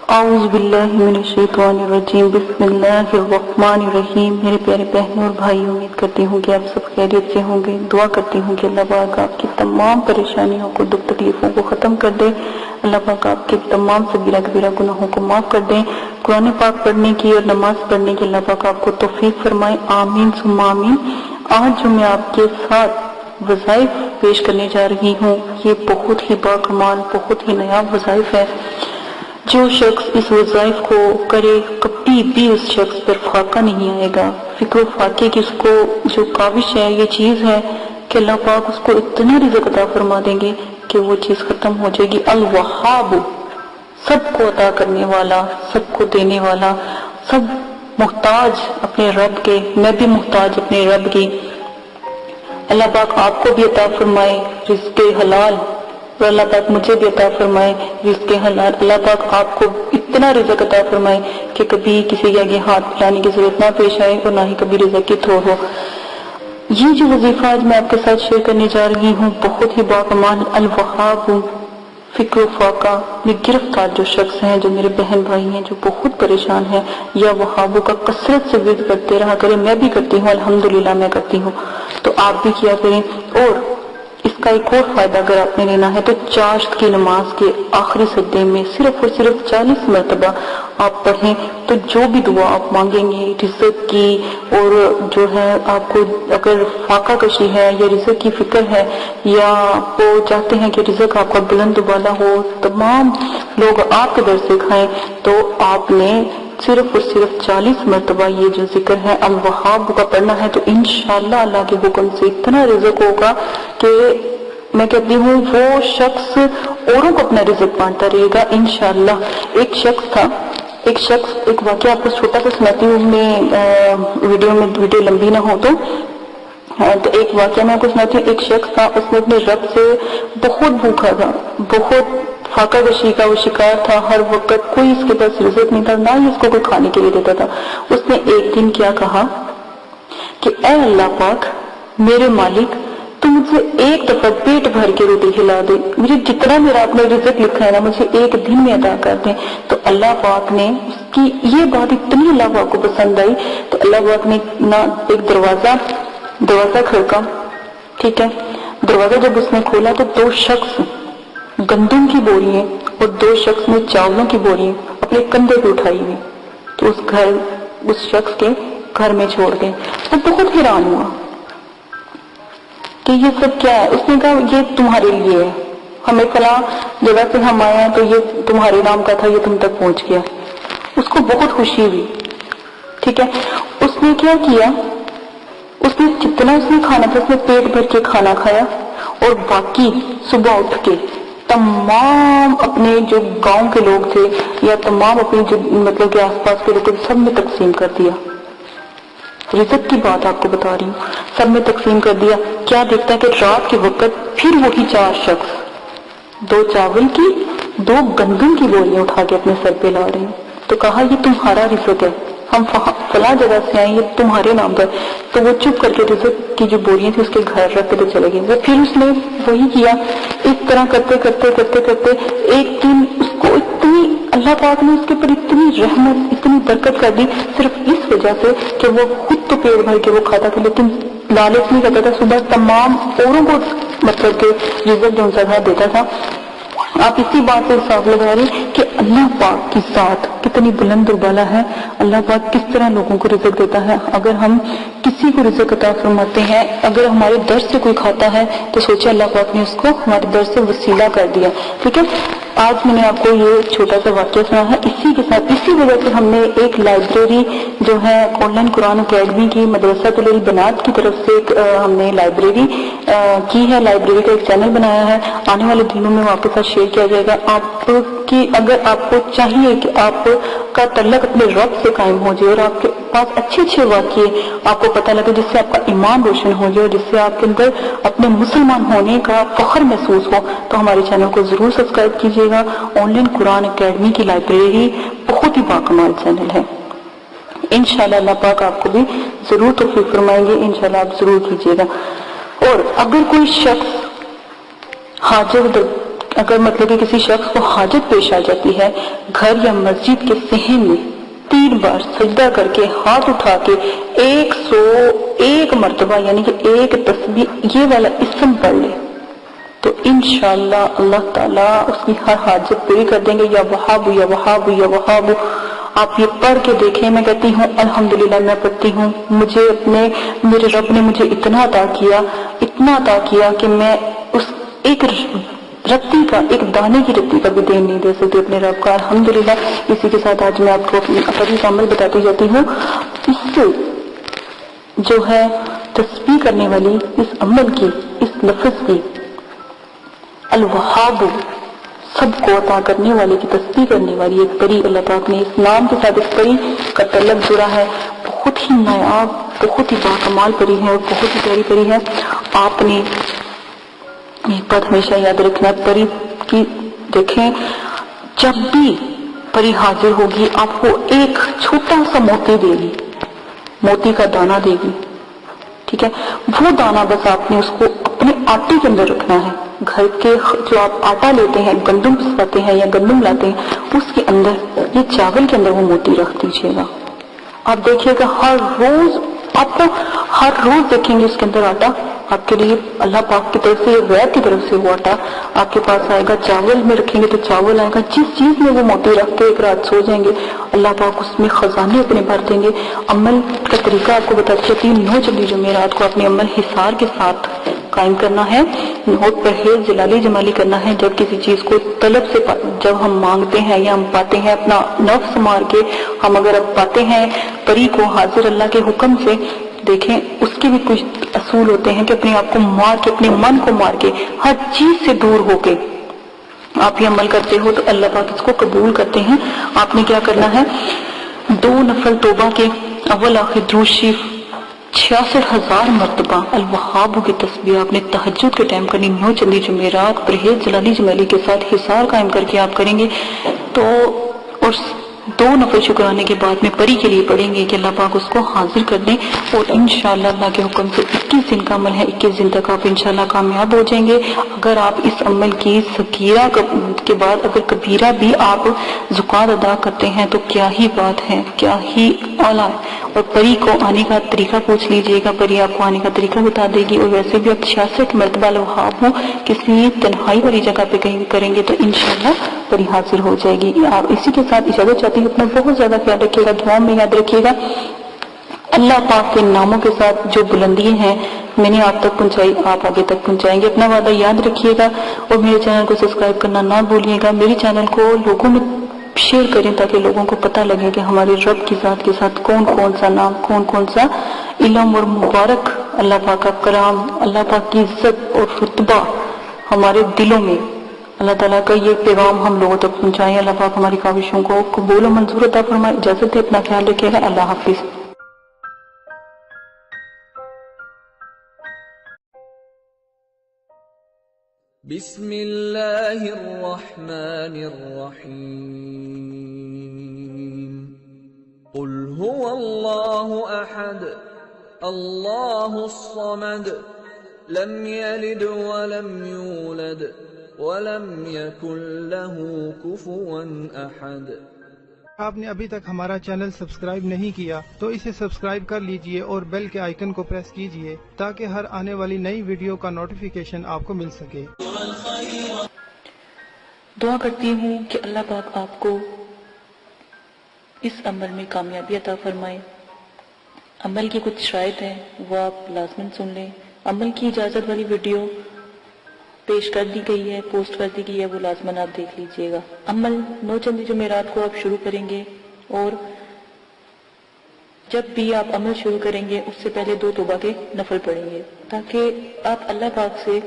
اعوذ باللہ من الشیطان الرجیم، بسم اللہ الرحمن الرحیم۔ میرے پیارے بہنوں اور بھائی، امید کرتی ہوں کہ آپ سب خیریت سے ہوں گے۔ دعا کرتی ہوں کہ اللہ پاک آپ کی تمام پریشانیوں کو، دکھ تکلیفوں کو ختم کر دے۔ اللہ پاک آپ کے تمام صغیرہ کبیرہ گناہوں کو معاف کر دیں۔ قرآن پاک پڑھنے کی اور نماز پڑھنے کی اللہ پاک آپ کو توفیق فرمائے، آمین ثم آمین۔ آج جو میں آپ کے ساتھ وظائف پیش کرنے جا رہی ہوں، یہ بہت ہی باکمال، بہت ہی نایاب وظائف ہے۔ جو شخص اس وظائف کو کرے کبھی بھی اس شخص پر فاقہ نہیں آئے گا۔ فکر و فاقے کی اس کو جو کاوش ہے، یہ چیز ہے کہ اللہ پاک اس کو اتنا رزق عطا فرما دیں گے کہ وہ چیز ختم ہو جائے گی۔ الوہاب، سب کو عطا کرنے والا، سب کو دینے والا، سب محتاج اپنے رب کے، میں بھی محتاج اپنے رب کی۔ اللہ پاک آپ کو بھی عطا فرمائے رزق حلال، اور اللہ پاک مجھے بھی عطا فرمائے رزق حلال۔ اللہ پاک آپ کو اتنا رزق عطا فرمائے کہ کبھی کسی کے آگے ہاتھ پھیلانے کی ضرورت نہ پیش آئے، اور نہ ہی کبھی رزق کی تھوڑ ہو۔ یہ جو وظیفہ آج میں آپ کے ساتھ شیئر کرنے جا رہی ہوں، بہت ہی باکمال، الوہاب، فکر و فاقہ میں گرفتار جو شخص ہیں، جو میرے بہن بھائی ہیں، جو بہت پریشان ہیں، یا وہابوں کا کثرت سے ورد کرتے رہا کریں۔ میں بھی کرتی ہوں، الحمدللہ میں کرتی ہوں، تو آپ بھی کیا کریں۔ اور اس کا ایک اور فائدہ اگر آپ نے لینا ہے تو چاشت کی نماز کے آخری سجدے میں صرف اور صرف 40 مرتبہ آپ پڑھیں، تو جو بھی دعا آپ مانگیں گے رزق کی، اور جو ہے آپ کو اگر فاقہ کشی ہے یا رزق کی فکر ہے، یا وہ چاہتے ہیں کہ رزق آپ کا بلند بالا ہو، تمام لوگ آپ کے در سے کھائیں، تو آپ نے صرف اور صرف 40 مرتبہ یہ جو ذکر ہے الوہاب کا پڑھنا ہے، تو انشاءاللہ اللہ کے حکم سے اتنا رزق ہوگا کہ میں کہتی ہوں وہ شخص اوروں کو اپنا رزق بانٹتا رہے گا انشاءاللہ۔ ایک شخص تھا، ایک واقعہ آپ کو چھوٹا سا سناتی ہوں میں، ویڈیو لمبی نہ ہو تو ایک واقعہ میں آپ کو سناتی ہوں۔ ایک شخص تھا، اس نے اپنے رب سے بہت بھوکا تھا، بہت فاقہ کشی کا وہ شکار تھا، ہر وقت کوئی اس کے پاس رزق نہیں تھا، نہ ہی اس کو کوئی کھانے کے لیے دیتا تھا۔ اس نے ایک دن کیا کہا کہ اے اللہ پاک، میرے مالک، تو مجھے ایک دفعہ پیٹ بھر کے روٹی کھلا دے، مجھے جتنا میرا اپنے رزق لکھا ہے نا، مجھے ایک دن میں عطا کر دیں۔ تو اللہ پاک نے اس کی یہ بات اتنی اللہ پاک کو پسند آئی، تو اللہ پاک نے ایک دروازہ کھڑکا، ٹھیک ہے، دروازہ جب اس نے کھولا تو 2 شخص گندم کی بوریاں اور 2 شخص نے چاولوں کی بوریاں اپنے کندھے پہ اٹھائی ہوئی، تو اس شخص کے گھر میں چھوڑ گئے۔ وہ بہت حیران ہوا کہ یہ سب کیا ہے۔ اس نے کہا یہ تمہارے لیے ہے، ہمیں فلاں جگہ سے ہم آئے ہیں، تو یہ تمہارے نام کا تھا، یہ تم تک پہنچ گیا۔ اس کو بہت خوشی ہوئی، ٹھیک ہے۔ اس نے کیا کیا، اس نے جتنا اس نے کھانا تھا اس نے پیٹ بھر کے کھانا کھایا، اور باقی صبح اٹھ کے تمام اپنے جو گاؤں کے لوگ تھے، یا تمام اپنے جو مطلب کہ آس پاس کے لوگ سب میں تقسیم کر دیا۔ رزق کی بات آپ کو بتا رہی ہوں، سب میں تقسیم کر دیا۔ کیا دیکھتا ہے کہ رات کے وقت پھر وہی 4 شخص 2 چاول کی 2 گندم کی بوریاں اٹھا کے اپنے سر پہ لا رہے ہیں۔ تو کہا یہ تمہارا رزق ہے، ہم فلاں جگہ سے آئے، یہ تمہارے نام پر۔ تو وہ چپ کر کے رزق کی جو بوریاں تھی اس کے گھر رکھ کے چلے گئے۔ وہ پھر اس نے وہی کیا، اس طرح کرتے کرتے ایک دن اس کو اتنی اللہ پاک نے اس کے پر اتنی رحمت، اتنی برکت کر دی، صرف اس وجہ سے کہ وہ خود تو پیٹ بھر کے وہ کھاتا تھا، لیکن لالچ نہیں کرتا تھا، صبح تمام اوروں کو مطلب کہ رزق جو تھا دیتا تھا۔ آپ اسی بات سے حساب لگا رہے کہ اللہ پاک کی ذات کتنی بلند و بالا ہے، اللہ پاک کس طرح لوگوں کو رزق دیتا ہے۔ اگر ہم کسی کو رزق عطا فرماتے ہیں، اگر ہمارے در سے کوئی کھاتا ہے تو سوچے اللہ پاک نے اس کو ہمارے در سے وسیلہ کر دیا، ٹھیک ہے۔ آج میں نے آپ کو یہ چھوٹا سا واقعہ سنا ہے، اسی کے ساتھ اسی وجہ سے ہم نے ایک لائبریری جو ہے آن لائن قرآن اکیڈمی کی مدرسہ البنات کی طرف سے ہم نے لائبریری کی ہے، لائبریری کا ایک چینل بنایا ہے، آنے والے دنوں میں آپ کے ساتھ شیئر کیا جائے گا۔ آپ کی اگر آپ کو چاہیے کہ آپ کا تعلق اپنے رب سے قائم ہو جائے اور آپ کے پاس اچھے واقعے آپ کو پتہ لگے، جس سے آپ کا ایمان روشن ہو جائے، جس سے آپ کے اندر اپنے مسلمان ہونے کا فخر محسوس ہو، تو ہمارے چینل کو ضرور سبسکرائب کیجیے گا۔ آن لائن قرآن اکیڈمی کی لائبریری بہت ہی باکمال چینل ہے، انشاءاللہ اللہ پاک آپ کو بھی ضرور توفیق فرمائیں گے، انشاءاللہ آپ ضرور کیجیے گا۔ اور اگر کوئی شخص حاجت اگر مطلب کہ کسی شخص کو حاجت پیش آ جاتی ہے گھر یا مسجد کے صحن میں 3 بار سجدہ کر کے ہاتھ اٹھا کے 101 مرتبہ یعنی کہ 1 تسبیح یہ والا اسم پڑھ لے تو انشاءاللہ اللہ تعالیٰ اس کی ہر حاجت پوری کر دیں گے. یا وہاب یا وہاب یا وہاب. آپ یہ پڑھ کے دیکھیں. میں کہتی ہوں الحمدللہ میں پڑھتی ہوں مجھے میرے رب نے مجھے اتنا عطا کیا کہ میں اس ایک رتی کا ایک دانے کی رتی کا بھی دین نہیں دے سکتی اپنے رب کا. الحمدللہ. اسی کے ساتھ آج میں آپ کو اپنی فریض کا عمل بتاتی جاتی ہوں. اس سے جو ہے تسبیح کرنے والی اس عمل کی اس لفظ کی الوہاب سب کو عطا کرنے والے کی تسبیح کرنے والی ایک پری اللہ پاک نے اس نام کے ساتھ اس پری کا تعلق جڑا ہے. بہت ہی نایاب بہت ہی باکمال پری ہے اور بہت ہی پیاری پری ہے. آپ نے ایک بات ہمیشہ یاد رکھنا پری کی دیکھیں جب بھی پری حاضر ہوگی آپ کو ایک چھوٹا سا موتی دے گی موتی کا دانہ دے گی. ٹھیک ہے وہ دانہ بس آپ نے اس کو اپنے آٹے کے اندر رکھنا ہے. گھر کے جو آپ آٹا لیتے ہیں گندم پساتے ہیں یا گندم لاتے ہیں اس کے اندر یہ چاول کے اندر وہ موتی رکھ دیجیے گا. آپ دیکھیے گا ہر روز آپ کو ہر روز دیکھیں گے اس کے اندر آٹا آپ کے لیے اللہ پاک کی طرف سے غیر کی طرف سے وہ آٹا آپ کے پاس آئے گا. چاول میں رکھیں گے تو چاول آئے گا. جس چیز میں وہ موتی رکھ کے ایک رات سو جائیں گے اللہ پاک اس میں خزانے اپنے بھر دیں گے. عمل کا طریقہ آپ کو بتا چاہتی ہوں. 9 جمعرات کو اپنے عمل حصار کے ساتھ قائم کرنا ہے. بہت پرہیز جلالی جمالی کرنا ہے. جب کسی چیز کو طلب سے جب ہم مانگتے ہیں یا ہم پاتے ہیں اپنا نفس مار کے ہم اگر اب پاتے ہیں پری کو حاضر اللہ کے حکم سے دیکھیں اس کے بھی کچھ اصول ہوتے ہیں کہ اپنے آپ کو مار کے اپنے من کو مار کے ہر چیز سے دور ہو کے آپ یہ عمل کرتے ہو تو اللہ پاک اس کو قبول کرتے ہیں. آپ نے کیا کرنا ہے 2 نفل توبہ کے اول آخر درود شریف 66,000 مرتبہ الوہاب کی تسبیح آپ نے تہجد کے ٹائم کرنی. 9 چندی جمعرات پرہیز جلالی جمالی کے ساتھ حصار قائم کر کے آپ کریں گے تو اور 2 نفل شکرانے کے بعد میں پری کے لیے پڑھیں گے کہ اللہ پاک اس کو حاضر کر دیں اور انشاءاللہ اللہ کے حکم سے 21 دن کا عمل ہے. 21 دن تک آپ انشاءاللہ کامیاب ہو جائیں گے. اگر آپ اس عمل کی سکیرہ کے بعد اگر کبیرہ بھی آپ زکوٰۃ ادا کرتے ہیں تو کیا ہی بات ہے کیا ہی اعلیٰ ہے. اور پری کو آنے کا طریقہ پوچھ لیجئے گا پری آپ کو آنے کا طریقہ بتا دے گی. اور ویسے بھی آپ 66 مرتبہ الوہاب ہو کسی تنہائی والی جگہ پہ کہیں کریں گے تو انشاءاللہ پری حاضر ہو جائے گی. آپ اسی کے ساتھ اجازت چاہتی ہوں. اپنا بہت زیادہ خیال رکھیے گا. دعاؤں میں یاد رکھیے گا اللہ پاک کے ناموں کے ساتھ جو بلندیاں ہیں میں نے آپ تک پہنچائی آپ آگے تک پہنچائیں گے. اپنا وعدہ یاد رکھیے گا اور میرے چینل کو سبسکرائب کرنا نہ بھولیے گا. میرے چینل کو لوگوں میں شیئر کریں تاکہ لوگوں کو پتہ لگے کہ ہمارے رب کی ذات کے ساتھ کون کون سا نام کون سا علم اور مبارک اللہ پاک کا کرام اللہ پاک کی عزت اور رتبہ ہمارے دلوں میں اللہ تعالیٰ کا یہ پیغام ہم لوگوں تک پہنچائیں. اللہ پاک ہماری کاوشوں کو قبول و منظور عطا فرمائے. اجازت ہے اپنا خیال رکھیے گا. اللہ حافظ. بسم اللہ الرحمن الرحیم قل هو اللہ احد اللہ الصمد لم یلد ولم یولد ولم یکن له کفوا احد. آپ نے ابھی تک ہمارا چینل سبسکرائب نہیں کیا تو اسے سبسکرائب کر لیجئے اور بیل کے آئیکن کو پریس کیجئے تاکہ ہر آنے والی نئی ویڈیو کا نوٹیفیکیشن آپ کو مل سکے. دعا کرتی ہوں کہ اللہ پاک آپ کو اس عمل میں کامیابی عطا فرمائے. عمل کی کچھ شرائط ہیں وہ آپ لازماً سن لیں. عمل کی اجازت والی ویڈیو پیش کر دی گئی ہے پوسٹ کر دی گئی ہے وہ لازماً آپ دیکھ لیجئے گا. عمل 9 چندی جمعرات کو آپ شروع کریں گے اور جب بھی آپ عمل شروع کریں گے اس سے پہلے 2 توبہ کے نفل پڑھیں گے تاکہ آپ اللہ پاک سے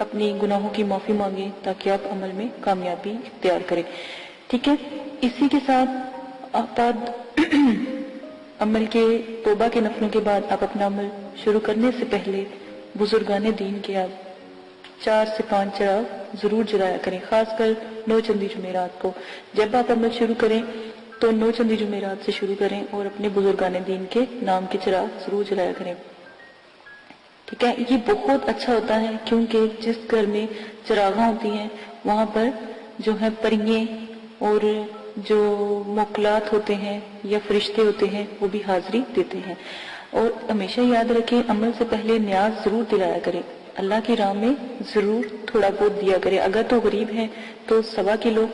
اپنی گناہوں کی معافی مانگیں تاکہ آپ عمل میں کامیابی اختیار کریں. ٹھیک ہے. اسی کے ساتھ آپ عمل کے توبہ کے نفلوں کے بعد آپ اپنا عمل شروع کرنے سے پہلے بزرگان دین کے آپ 4 سے 5 چراغ ضرور جلایا کریں. خاص کر 9 چندی جمعرات کو جب آپ عمل شروع کریں تو 9 چندی جمعرات سے شروع کریں اور اپنے بزرگان دین کے نام کے چراغ ضرور جلایا کریں. ٹھیک ہے، یہ بہت اچھا ہوتا ہے کیونکہ جس گھر میں چراغاں ہوتی ہیں وہاں پر جو ہے پریے اور جو موکلات ہوتے ہیں یا فرشتے ہوتے ہیں وہ بھی حاضری دیتے ہیں۔ اور ہمیشہ یاد رکھیں عمل سے پہلے نیاز ضرور دلایا کریں، اللہ کی راہ میں ضرور تھوڑا بہت دیا کریں۔ اگر تو غریب ہیں تو 1.25 کلو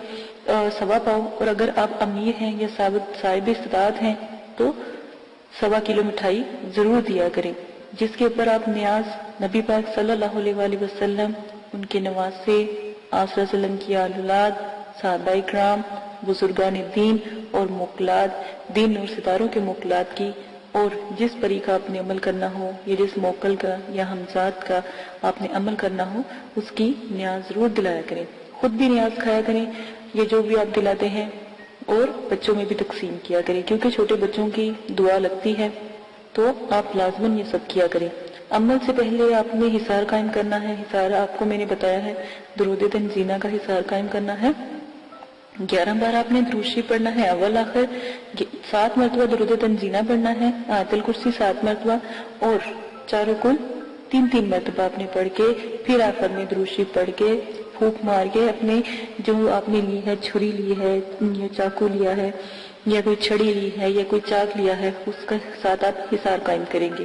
1.25 پاؤ، اور اگر آپ امیر ہیں یا صاحب استطاعت ہیں تو 1.25 کلو مٹھائی ضرور دیا کریں، جس کے اوپر آپ نیاز نبی پاک صلی اللہ علیہ وآلہ وسلم، ان کے نواسے، آپ صلی اللہ علیہ وسلم کی اولاد، صحابہ کرام، بزرگان دین اور موکلات، دین اور ستاروں کے موکلات کی، اور جس پری کا آپ نے عمل کرنا ہو یا جس موکل کا یا ہمزاد کا آپ نے عمل کرنا ہو اس کی نیاز ضرور دلایا کریں۔ خود بھی نیاز کھایا کریں یہ جو بھی آپ دلاتے ہیں، اور بچوں میں بھی تقسیم کیا کریں کیونکہ چھوٹے بچوں کی دعا لگتی ہے، تو آپ لازماً یہ سب کیا کریں۔ عمل سے پہلے آپ نے حصار قائم کرنا ہے۔ حصار آپ کو میں نے بتایا ہے درود تنزینہ کا حصار قائم کرنا ہے۔ 11 بار آپ نے درود شریف پڑھنا ہے اول آخر، 7 مرتبہ درود تنزینہ پڑھنا ہے، آیت الکرسی 7 مرتبہ، اور چاروں کل 3 مرتبہ آپ نے پڑھ کے پھر آخر میں درود شریف پڑھ کے پھونک مار کے اپنے جو آپ نے لی ہے، چھری لی ہے یا چاقو لیا ہے یا کوئی چھڑی لی ہے یا کوئی چاک لیا ہے، اس کا ساتھ آپ حصار قائم کریں گے۔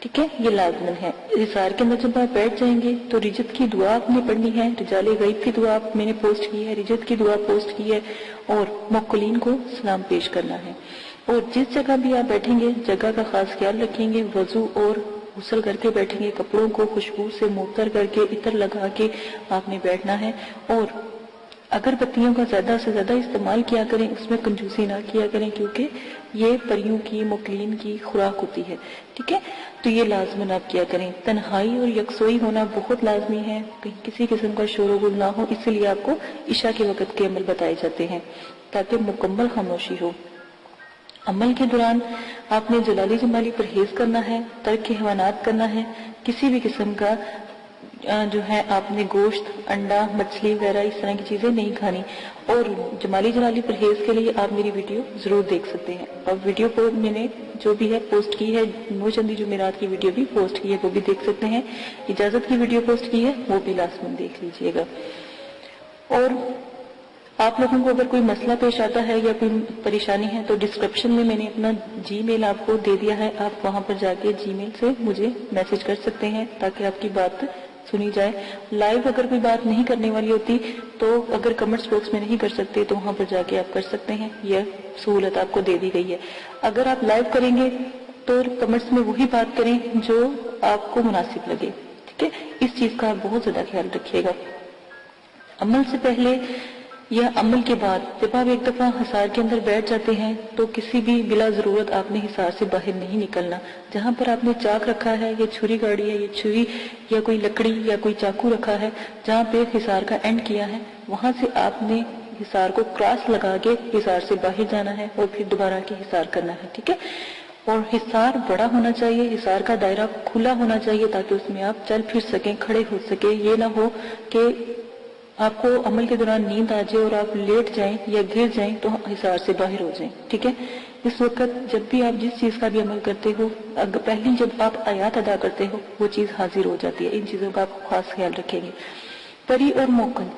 ٹھیک ہے، یہ لازمن ہے۔ حصار کے اندر جب آپ بیٹھ جائیں گے تو رجت کی دعا آپ نے پڑھنی ہے، رجال غیب کی دعا میں نے پوسٹ کی ہے، رجت کی دعا پوسٹ کی ہے، اور موکلین کو سلام پیش کرنا ہے۔ اور جس جگہ بھی آپ بیٹھیں گے جگہ کا خاص خیال رکھیں گے، وضو اور غسل کر کے بیٹھیں گے، کپڑوں کو خوشبو سے معطر کر کے عطر لگا کے آپ نے بیٹھنا ہے، اور اگر بتیوں کا زیادہ سے زیادہ استعمال کیا کریں، اس میں کنجوسی نہ کیا کریں کیونکہ یہ پریوں کی موکلین کی خوراک ہوتی ہے۔ ٹھیک ہے، تو یہ لازماً آپ کیا کریں۔ تنہائی اور یکسوئی ہونا بہت لازمی ہے، کہیں کسی قسم کا شور و غل نہ ہو، اس لیے آپ کو عشاء کے وقت کے عمل بتائے جاتے ہیں تاکہ مکمل خاموشی ہو۔ عمل کے دوران آپ نے جلالی جمالی پرہیز کرنا ہے، ترک حیوانات کرنا ہے، کسی بھی قسم کا جو ہے آپ نے گوشت، انڈا، مچھلی وغیرہ اس طرح کی چیزیں نہیں کھانی۔ اور جمالی جلالی پرہیز کے لیے آپ میری ویڈیو ضرور دیکھ سکتے ہیں، اور ویڈیو کو میں نے جو بھی ہے پوسٹ کی ہے، نو چندی جمعرات کی ویڈیو بھی پوسٹ کی ہے، وہ بھی دیکھ سکتے ہیں۔ اجازت کی ویڈیو پوسٹ کی ہے، وہ بھی لازماً دیکھ لیجئے گا۔ اور آپ لوگوں کو اگر کوئی مسئلہ پیش آتا ہے یا کوئی پریشانی ہے تو ڈسکرپشن میں میں نے اپنا جی میل آپ کو دے دیا ہے، آپ وہاں پر جا کے جی میل سے مجھے میسج کر سکتے ہیں تاکہ آپ کی بات سنی جائے۔ لائیو اگر کوئی بات نہیں کرنے والی ہوتی تو اگر کمنٹس باکس میں نہیں کر سکتے تو وہاں پر جا کے آپ کر سکتے ہیں، یہ سہولت آپ کو دے دی گئی ہے۔ اگر آپ لائیو کریں گے تو کمنٹس میں وہی بات کریں جو آپ کو مناسب لگے، ٹھیک ہے، اس چیز کا آپ بہت زیادہ خیال رکھیے گا۔ عمل سے پہلے یا عمل کے بعد جب آپ ایک دفعہ حصار کے اندر بیٹھ جاتے ہیں تو کسی بھی بلا ضرورت آپ نے حصار سے باہر نہیں نکلنا۔ جہاں پر آپ نے چاک رکھا ہے یا چھری گاڑی ہے یا چھری یا کوئی لکڑی یا کوئی چاقو رکھا ہے، جہاں پہ حصار کا اینڈ کیا ہے وہاں سے آپ نے حصار کو کراس لگا کے حصار سے باہر جانا ہے اور پھر دوبارہ کے حصار کرنا ہے، ٹھیک ہے۔ اور حصار بڑا ہونا چاہیے، حصار کا دائرہ کھلا ہونا چاہیے تاکہ اس میں آپ چل پھر سکیں، کھڑے ہو سکیں۔ یہ نہ ہو کہ آپ کو عمل کے دوران نیند آ جائے اور آپ لیٹ جائیں یا گر جائیں تو حصار سے باہر ہو جائیں، ٹھیک ہے۔ اس وقت جب بھی آپ جس چیز کا بھی عمل کرتے ہو، پہلی جب آپ آیات ادا کرتے ہو وہ چیز حاضر ہو جاتی ہے، ان چیزوں کا آپ خاص خیال رکھیں گے۔ پری اور موکل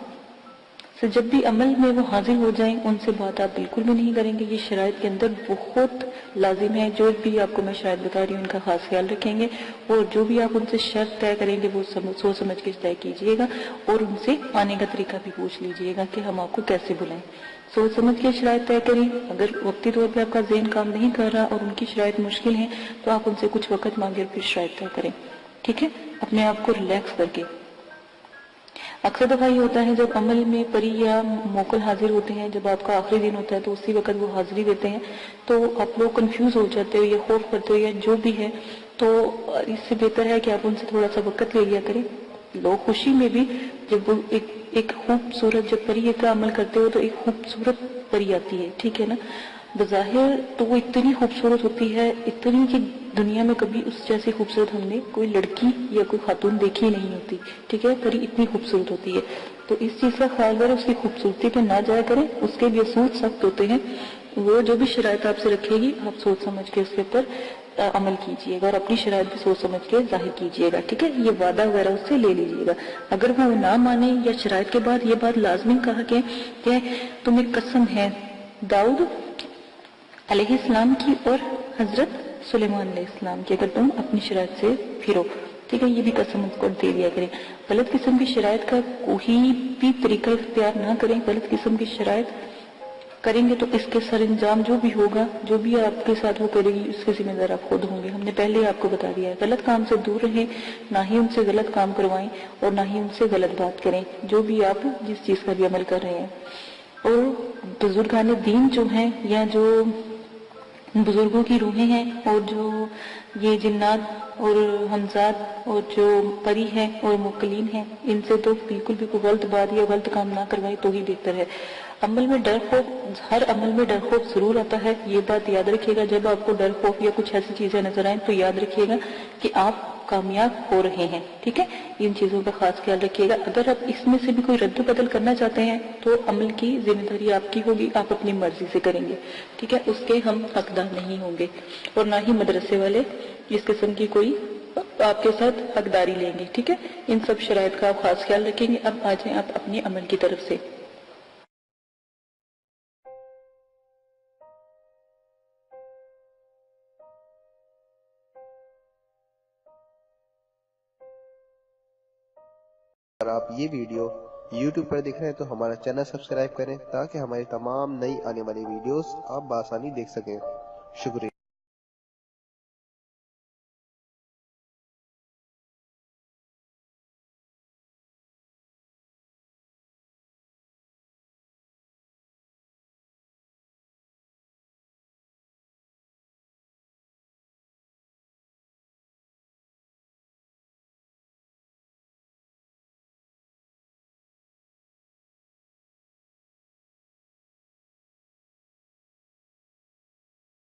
سے جب بھی عمل میں وہ حاضر ہو جائیں ان سے بات آپ بالکل بھی نہیں کریں گے، یہ شرائط کے اندر بہت لازم ہے۔ جو بھی آپ کو میں شاید بتا رہی ہوں ان کا خاص خیال رکھیں گے، اور جو بھی آپ ان سے شرط طے کریں گے وہ سوچ سمجھ کے طے کیجئے گا، اور ان سے آنے کا طریقہ بھی پوچھ لیجئے گا کہ ہم آپ کو کیسے بلائیں۔ سوچ سمجھ کے شرائط طے کریں۔ اگر وقتی طور پہ آپ کا ذہن کام نہیں کر رہا اور ان کی شرائط مشکل ہیں تو آپ ان سے کچھ وقت مانگے اور پھر شرائط طے کریں، ٹھیک ہے، اپنے آپ کو ریلیکس کر کے۔ اکثر دفعہ یہ ہوتا ہے جب عمل میں پری یا موکل حاضر ہوتے ہیں، جب آپ کا آخری دن ہوتا ہے تو اسی وقت وہ حاضری دیتے ہیں تو آپ لوگ کنفیوز ہو جاتے ہو یا خوف کرتے ہو یا جو بھی ہے، تو اس سے بہتر ہے کہ آپ ان سے تھوڑا سا وقت لے لیا کریں۔ لوگ خوشی میں بھی جب وہ ایک خوبصورت جب پری کا عمل کرتے ہو تو ایک خوبصورت پری آتی ہے، ٹھیک ہے نا، بظاہر تو وہ اتنی خوبصورت ہوتی ہے، اتنی کہ دنیا میں کبھی اس جیسی خوبصورت ہم نے کوئی لڑکی یا کوئی خاتون دیکھی نہیں ہوتی، ٹھیک ہے، پری اتنی خوبصورت ہوتی ہے۔ تو اس چیز کا خیال کریں، اس کی خوبصورتی پہ نہ جایا کریں، اس کے بھی اصول سخت ہوتے ہیں، وہ جو بھی شرائط آپ سے رکھے گی آپ سوچ سمجھ کے اس کے اوپر عمل کیجیے گا اور اپنی شرائط بھی سوچ سمجھ کے ظاہر کیجیے گا، ٹھیک ہے؟ یہ وعدہ وغیرہ اس سے لے لیجیے گا۔ اگر وہ نہ مانے یا شرائط کے بعد یہ بات لازمی کہا کہ تمہیں قسم ہے داؤد علیہ السلام کی اور حضرت سلیمان علیہ السلام کی، اگر تم اپنی شرائط سے پھرو، ٹھیک ہے؟ یہ بھی قسم اس کو دے دیا کریں۔ غلط قسم کی شرائط کا کوئی بھی طریقہ اختیار نہ کریں۔ غلط قسم کی شرائط کریں گے تو اس کے سر انجام جو بھی ہوگا، جو بھی آپ کے ساتھ وہ کرے گی، اس کے ذمہ دار آپ خود ہوں گے۔ ہم نے پہلے آپ کو بتا دیا ہے، غلط کام سے دور رہیں، نہ ہی ان سے غلط کام کروائیں اور نہ ہی ان سے غلط بات کریں، جو بھی آپ جس چیز کا بھی عمل کر رہے ہیں۔ اور بزرگان دین جو ہیں یا جو بزرگوں کی روحیں ہیں اور جو یہ جنات اور حمزات اور جو پری ہیں اور مقلین ہیں، ان سے تو بالکل بھی کوئی غلط بات یا غلط کام نہ کروائے تو ہی بہتر ہے۔ عمل میں ڈر خوف، ہر عمل میں ڈر خوف ضرور آتا ہے، یہ بات یاد رکھیے گا۔ جب آپ کو ڈر خوف یا کچھ ایسی چیزیں نظر آئیں تو یاد رکھیے گا کہ آپ کامیاب ہو رہے ہیں، ٹھیک ہے؟ ان چیزوں کا خاص خیال رکھیے گا۔ اگر آپ اس میں سے بھی کوئی رد و بدل کرنا چاہتے ہیں تو عمل کی ذمہ داری آپ کی ہوگی، آپ اپنی مرضی سے کریں گے، ٹھیک ہے؟ اس کے ہم حقدار نہیں ہوں گے اور نہ ہی مدرسے والے اس قسم کی کوئی آپ کے ساتھ حقداری لیں گے، ٹھیک ہے؟ ان سب شرائط کا آپ خاص خیال رکھیں گے۔ اب آ جائیں آپ اپنے عمل کی طرف سے۔ اگر آپ یہ ویڈیو YouTube پر دیکھ رہے ہیں تو ہمارا چینل سبسکرائب کریں تاکہ ہماری تمام نئی آنے والی ویڈیوز آپ بآسانی دیکھ سکیں۔ شکریہ۔